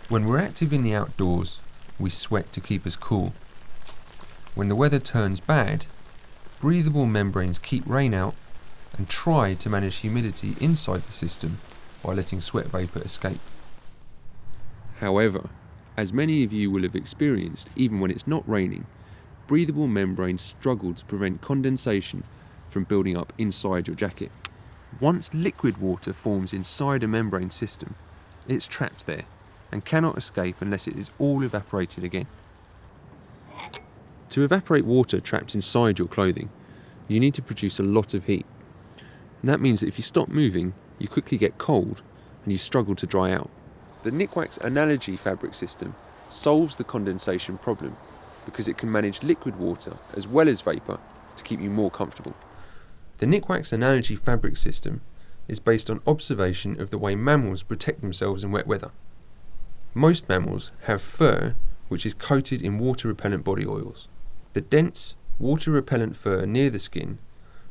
When we're active in the outdoors, we sweat to keep us cool. When the weather turns bad, breathable membranes keep rain out and try to manage humidity inside the system by letting sweat vapour escape. However, as many of you will have experienced, even when it's not raining, breathable membranes struggle to prevent condensation from building up inside your jacket. Once liquid water forms inside a membrane system, it's trapped there and cannot escape unless it is all evaporated again. To evaporate water trapped inside your clothing, you need to produce a lot of heat. And that means that if you stop moving, you quickly get cold and you struggle to dry out. The Nikwax Analogy fabric system solves the condensation problem because it can manage liquid water as well as vapour to keep you more comfortable. The Nikwax Analogy fabric system is based on observation of the way mammals protect themselves in wet weather. Most mammals have fur which is coated in water-repellent body oils. The dense, water-repellent fur near the skin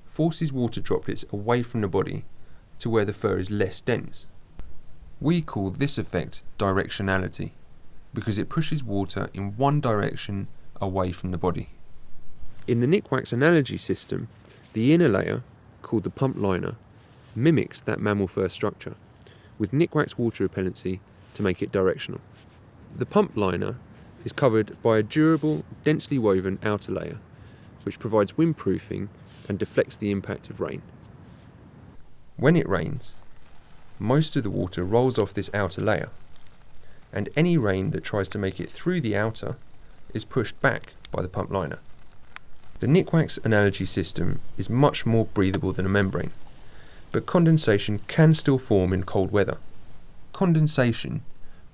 forces water droplets away from the body to where the fur is less dense. We call this effect directionality because it pushes water in one direction away from the body. In the Nikwax Analogy system, the inner layer, called the pump liner, mimics that mammal fur structure, with Nikwax water repellency to make it directional. The pump liner is covered by a durable, densely woven outer layer, which provides windproofing and deflects the impact of rain. When it rains, most of the water rolls off this outer layer, and any rain that tries to make it through the outer is pushed back by the pump liner. The Nikwax Analogy system is much more breathable than a membrane, but condensation can still form in cold weather. Condensation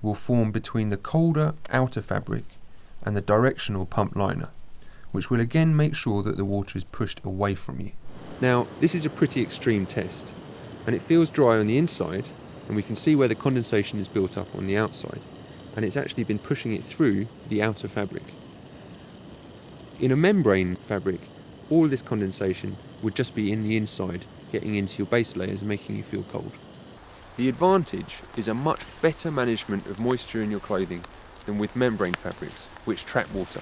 will form between the colder outer fabric and the directional pump liner, which will again make sure that the water is pushed away from you. Now, this is a pretty extreme test, and it feels dry on the inside, and we can see where the condensation is built up on the outside, and it's actually been pushing it through the outer fabric. In a membrane fabric, all this condensation would just be in the inside, getting into your base layers and making you feel cold. The advantage is a much better management of moisture in your clothing than with membrane fabrics, which trap water.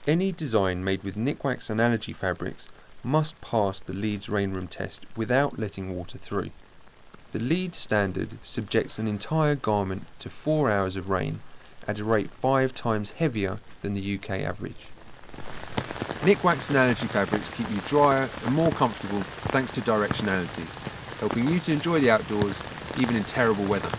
Any design made with Nikwax Analogy fabrics must pass the Leeds rainroom test without letting water through. The Leeds standard subjects an entire garment to 4 hours of rain at a rate 5 times heavier than the UK average. Nikwax Analogy fabrics keep you drier and more comfortable thanks to directionality, helping you to enjoy the outdoors even in terrible weather.